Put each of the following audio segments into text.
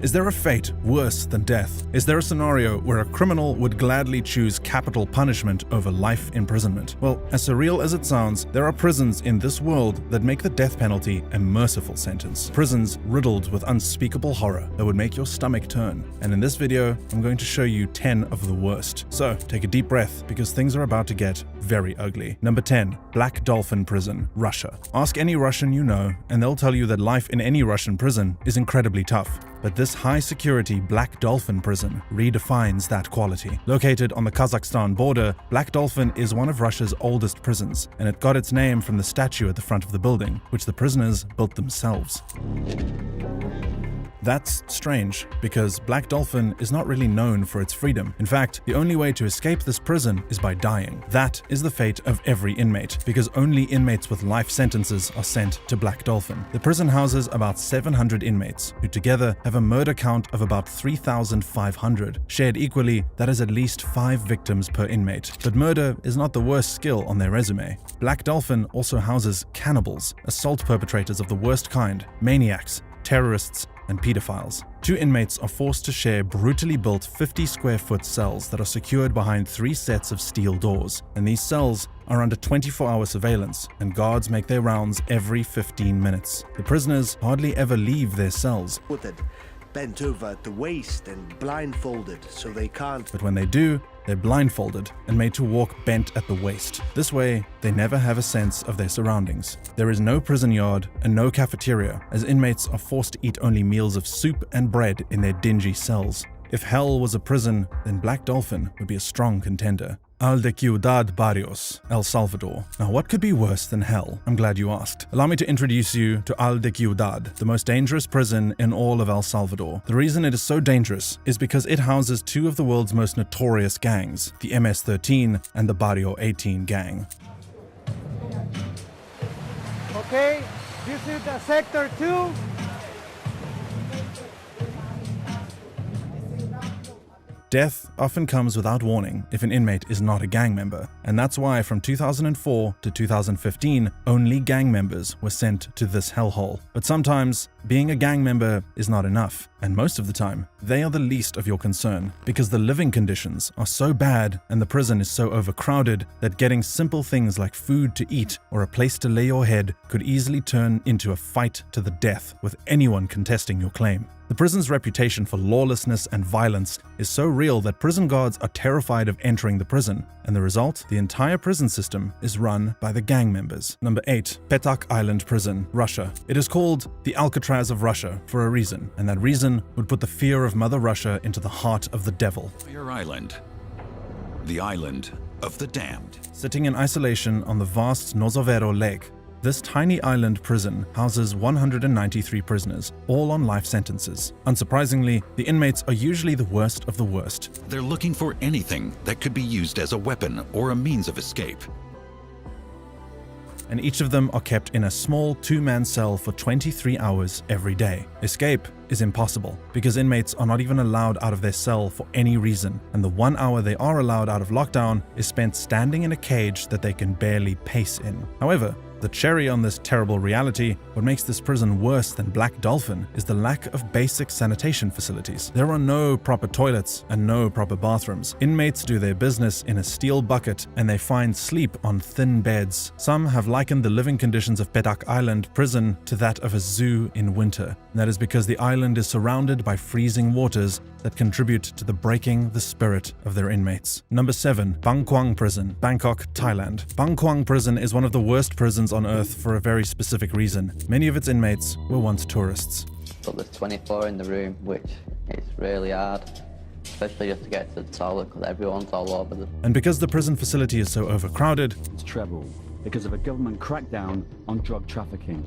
Is there a fate worse than death? Is there a scenario where a criminal would gladly choose capital punishment over life imprisonment? Well, as surreal as it sounds, there are prisons in this world that make the death penalty a merciful sentence. Prisons riddled with unspeakable horror that would make your stomach turn. And in this video, I'm going to show you 10 of the worst. So take a deep breath because things are about to get very ugly. Number 10. Black Dolphin Prison, Russia. Ask any Russian you know, and they'll tell you that life in any Russian prison is incredibly tough. But this high-security Black Dolphin prison redefines that quality. Located on the Kazakhstan border, Black Dolphin is one of Russia's oldest prisons, and it got its name from the statue at the front of the building, which the prisoners built themselves. That's strange, because Black Dolphin is not really known for its freedom. In fact, the only way to escape this prison is by dying. That is the fate of every inmate, because only inmates with life sentences are sent to Black Dolphin. The prison houses about 700 inmates, who together have a murder count of about 3,500. Shared equally, that is at least 5 victims per inmate. But murder is not the worst skill on their resume. Black Dolphin also houses cannibals, assault perpetrators of the worst kind, maniacs, terrorists, and pedophiles. 2 inmates are forced to share brutally built 50-square-foot cells that are secured behind 3 sets of steel doors. And these cells are under 24-hour surveillance, and guards make their rounds every 15 minutes. The prisoners hardly ever leave their cells, bent over at the waist and blindfolded so they can't. But when they do, they're blindfolded and made to walk bent at the waist. This way, they never have a sense of their surroundings. There is no prison yard and no cafeteria, as inmates are forced to eat only meals of soup and bread in their dingy cells. If hell was a prison, then Black Dolphin would be a strong contender. Al de Ciudad Barrios, El Salvador. Now, what could be worse than hell? I'm glad you asked. Allow me to introduce you to Al de Ciudad, the most dangerous prison in all of El Salvador. The reason it is so dangerous is because it houses 2 of the world's most notorious gangs, the MS-13 and the Barrio 18 gang. Okay, this is the Sector 2. Death often comes without warning if an inmate is not a gang member, and that's why from 2004 to 2015, only gang members were sent to this hellhole. But sometimes, being a gang member is not enough, and most of the time, they are the least of your concern, because the living conditions are so bad and the prison is so overcrowded that getting simple things like food to eat or a place to lay your head could easily turn into a fight to the death with anyone contesting your claim. The prison's reputation for lawlessness and violence is so real that prison guards are terrified of entering the prison, and the result? The entire prison system is run by the gang members. Number 8. Petak Island Prison, Russia. It is called the Alcatraz of Russia for a reason, and that reason would put the fear of Mother Russia into the heart of the devil. Your island. The island of the damned. Sitting in isolation on the vast Nozovero Lake, this tiny island prison houses 193 prisoners, all on life sentences. Unsurprisingly, the inmates are usually the worst of the worst. They're looking for anything that could be used as a weapon or a means of escape. And each of them are kept in a small 2-man cell for 23 hours every day. Escape is impossible because inmates are not even allowed out of their cell for any reason, and the 1 hour they are allowed out of lockdown is spent standing in a cage that they can barely pace in. However, the cherry on this terrible reality, what makes this prison worse than Black Dolphin, is the lack of basic sanitation facilities. There are no proper toilets and no proper bathrooms. Inmates do their business in a steel bucket and they find sleep on thin beds. Some have likened the living conditions of Petak Island prison to that of a zoo in winter. And that is because the island is surrounded by freezing waters that contribute to the breaking the spirit of their inmates. Number 7. Bang Kwang Prison, Bangkok, Thailand. Bang Kwang Prison is one of the worst prisons on earth for a very specific reason. Many of its inmates were once tourists. But there's 24 in the room, which is really hard, especially just to get to the toilet because everyone's all over them. And because the prison facility is so overcrowded, it's treble because of a government crackdown on drug trafficking.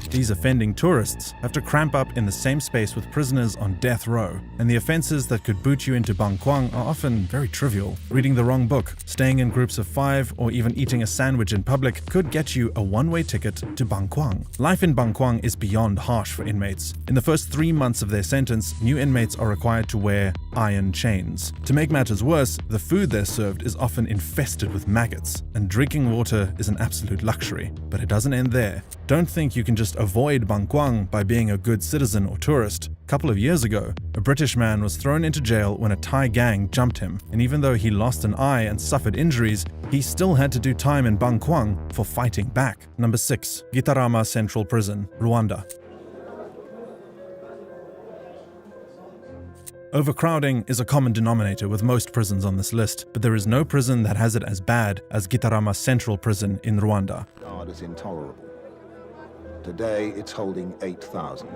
These offending tourists have to cramp up in the same space with prisoners on death row, and the offenses that could boot you into Bang Kwang are often very trivial. Reading the wrong book, staying in groups of 5, or even eating a sandwich in public could get you a one-way ticket to Bang Kwang. Life in Bang Kwang is beyond harsh for inmates. In the first 3 months of their sentence, new inmates are required to wear iron chains. To make matters worse, the food they're served is often infested with maggots, and drinking water is an absolute luxury. But it doesn't end there. Don't think you can just avoid Bangkwang by being a good citizen or tourist. A couple of years ago, a British man was thrown into jail when a Thai gang jumped him, and even though he lost an eye and suffered injuries, he still had to do time in Bangkwang for fighting back. Number 6. Gitarama Central Prison, Rwanda. Overcrowding is a common denominator with most prisons on this list, but there is no prison that has it as bad as Gitarama Central Prison in Rwanda. Guard is intolerable. Today, it's holding 8,000.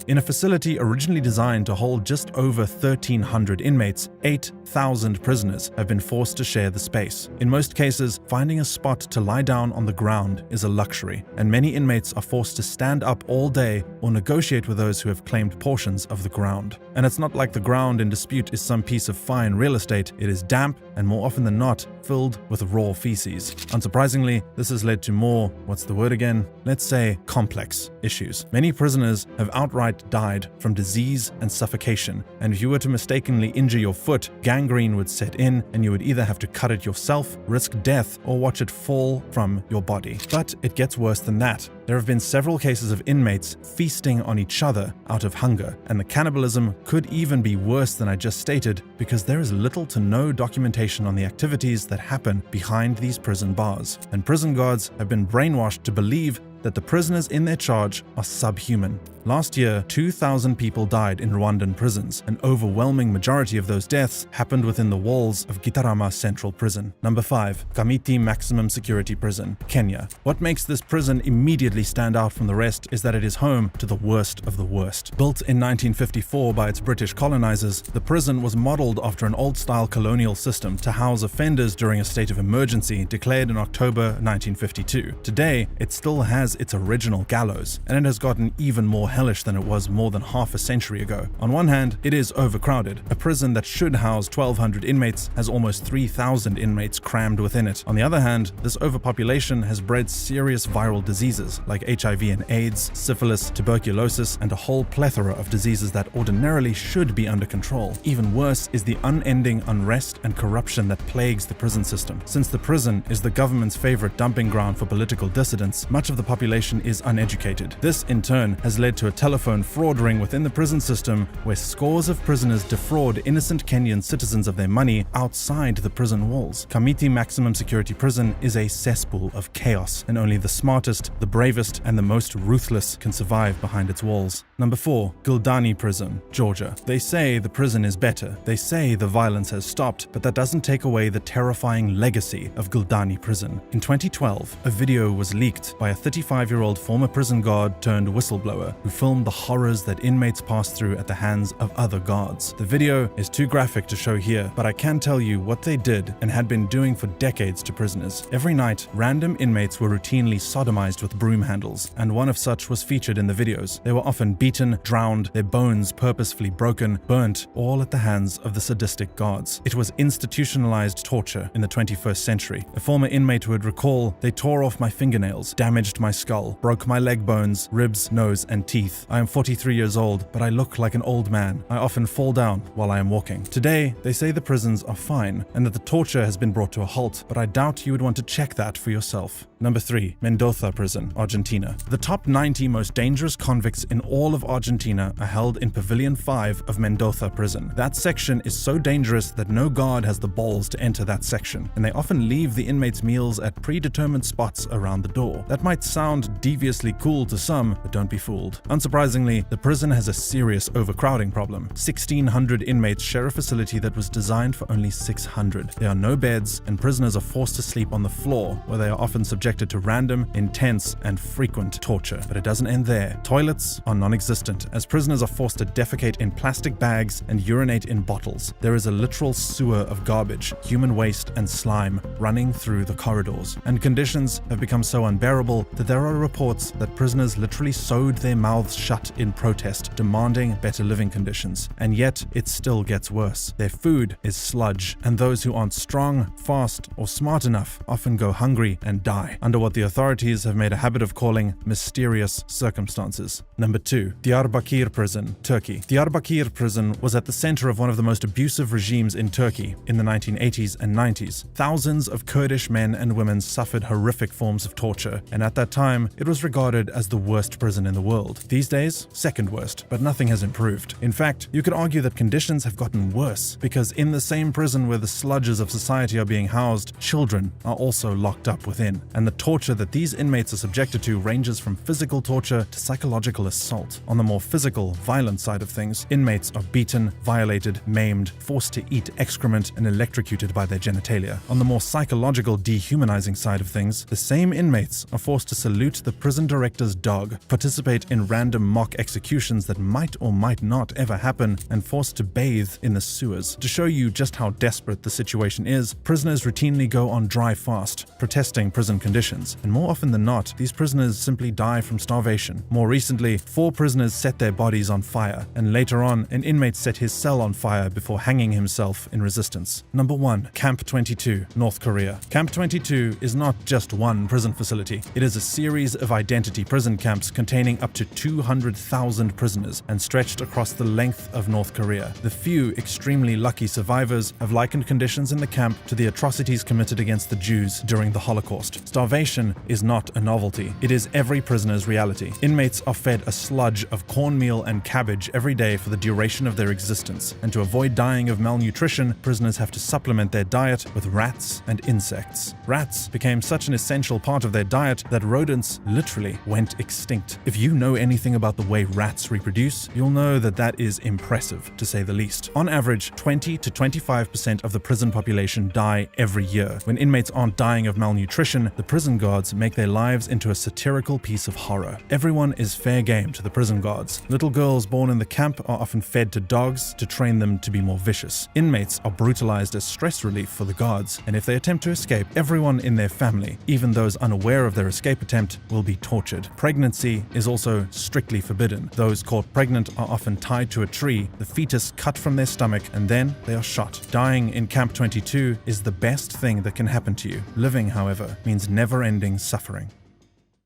In a facility originally designed to hold just over 1,300 inmates, 8,000 prisoners have been forced to share the space. In most cases, finding a spot to lie down on the ground is a luxury, and many inmates are forced to stand up all day or negotiate with those who have claimed portions of the ground. And it's not like the ground in dispute is some piece of fine real estate. It is damp and more often than not, filled with raw feces. Unsurprisingly, this has led to more, what's the word again? Let's say complex issues. Many prisoners have outright died from disease and suffocation, and if you were to mistakenly injure your foot, gangrene would set in and you would either have to cut it yourself, risk death, or watch it fall from your body. But it gets worse than that. There have been several cases of inmates feasting on each other out of hunger, and the cannibalism could even be worse than I just stated because there is little to no documentation on the activities that happen behind these prison bars. And prison guards have been brainwashed to believe that the prisoners in their charge are subhuman. Last year, 2,000 people died in Rwandan prisons. An overwhelming majority of those deaths happened within the walls of Gitarama Central Prison. Number 5. Kamiti Maximum Security Prison, Kenya. What makes this prison immediately stand out from the rest is that it is home to the worst of the worst. Built in 1954 by its British colonizers, the prison was modeled after an old-style colonial system to house offenders during a state of emergency declared in October 1952. Today, it still has its original gallows, and it has gotten even more hellish than it was more than half a century ago. On one hand, it is overcrowded. A prison that should house 1,200 inmates has almost 3,000 inmates crammed within it. On the other hand, this overpopulation has bred serious viral diseases like HIV and AIDS, syphilis, tuberculosis, and a whole plethora of diseases that ordinarily should be under control. Even worse is the unending unrest and corruption that plagues the prison system. Since the prison is the government's favorite dumping ground for political dissidents, much of the population is uneducated. This, in turn, has led to a telephone fraud ring within the prison system where scores of prisoners defraud innocent Kenyan citizens of their money outside the prison walls. Kamiti Maximum Security Prison is a cesspool of chaos, and only the smartest, the bravest, and the most ruthless can survive behind its walls. Number 4. Gildani Prison, Georgia. They say the prison is better. They say the violence has stopped, but that doesn't take away the terrifying legacy of Gildani Prison. In 2012, a video was leaked by a 35-year-old former prison guard turned whistleblower who filmed the horrors that inmates pass through at the hands of other guards. The video is too graphic to show here, but I can tell you what they did and had been doing for decades to prisoners. Every night, random inmates were routinely sodomized with broom handles, and one of such was featured in the videos. They were often beaten, drowned, their bones purposefully broken, burnt, all at the hands of the sadistic guards. It was institutionalized torture in the 21st century. A former inmate would recall, "They tore off my fingernails, damaged my skull, broke my leg bones, ribs, nose, and teeth. I am 43 years old, but I look like an old man. I often fall down while I am walking." Today, they say the prisons are fine and that the torture has been brought to a halt, but I doubt you would want to check that for yourself. Number 3. Mendoza Prison, Argentina. The top 90 most dangerous convicts in all of Argentina are held in Pavilion 5 of Mendoza Prison. That section is so dangerous that no guard has the balls to enter that section, and they often leave the inmates' meals at predetermined spots around the door. That might sound deviously cool to some, but don't be fooled. Unsurprisingly, the prison has a serious overcrowding problem. 1,600 inmates share a facility that was designed for only 600. There are no beds, and prisoners are forced to sleep on the floor, where they are often subjected to random, intense, and frequent torture. But it doesn't end there. Toilets are non-existent, as prisoners are forced to defecate in plastic bags and urinate in bottles. There is a literal sewer of garbage, human waste, and slime running through the corridors, and conditions have become so unbearable that there are reports that prisoners literally sewed their mouths shut in protest, demanding better living conditions. And yet, it still gets worse. Their food is sludge, and those who aren't strong, fast, or smart enough often go hungry and die, under what the authorities have made a habit of calling mysterious circumstances. Number 2. Diyarbakir Prison, Turkey. Diyarbakir Prison was at the center of one of the most abusive regimes in Turkey in the 1980s and 90s. Thousands of Kurdish men and women suffered horrific forms of torture, and at that time, it was regarded as the worst prison in the world. These days, second worst, but nothing has improved. In fact, you could argue that conditions have gotten worse, because in the same prison where the sludges of society are being housed, children are also locked up within. And the torture that these inmates are subjected to ranges from physical torture to psychological assault. On the more physical, violent side of things, inmates are beaten, violated, maimed, forced to eat excrement, and electrocuted by their genitalia. On the more psychological, dehumanizing side of things, the same inmates are forced to salute the prison director's dog, participate in random mock executions that might or might not ever happen, and forced to bathe in the sewers. To show you just how desperate the situation is, prisoners routinely go on dry fast, protesting prison conditions, and more often than not, these prisoners simply die from starvation. More recently, 4 prisoners set their bodies on fire, and later on, an inmate set his cell on fire before hanging himself in resistance. Number 1. Camp 22, North Korea. Camp 22 is not just one prison facility. It is a series of identity prison camps containing up to 200,000 prisoners and stretched across the length of North Korea. The few extremely lucky survivors have likened conditions in the camp to the atrocities committed against the Jews during the Holocaust. Starvation is not a novelty. It is every prisoner's reality. Inmates are fed a sludge of cornmeal and cabbage every day for the duration of their existence, and to avoid dying of malnutrition, prisoners have to supplement their diet with rats and insects. Rats became such an essential part of their diet that rodents literally went extinct. If you know anything about the way rats reproduce, you'll know that that is impressive, to say the least. On average, 20 to 25% of the prison population die every year. When inmates aren't dying of malnutrition, the prison guards make their lives into a satirical piece of horror. Everyone is fair game to the prison guards. Little girls born in the camp are often fed to dogs to train them to be more vicious. Inmates are brutalized as stress relief for the guards, and if they attempt to escape, everyone in their family, even those unaware of their escape attempt, will be tortured. Pregnancy is also strictly forbidden. Those caught pregnant are often tied to a tree, the fetus cut from their stomach, and then they are shot. Dying in Camp 22 is the best thing that can happen to you. Living, however, means never-ending suffering.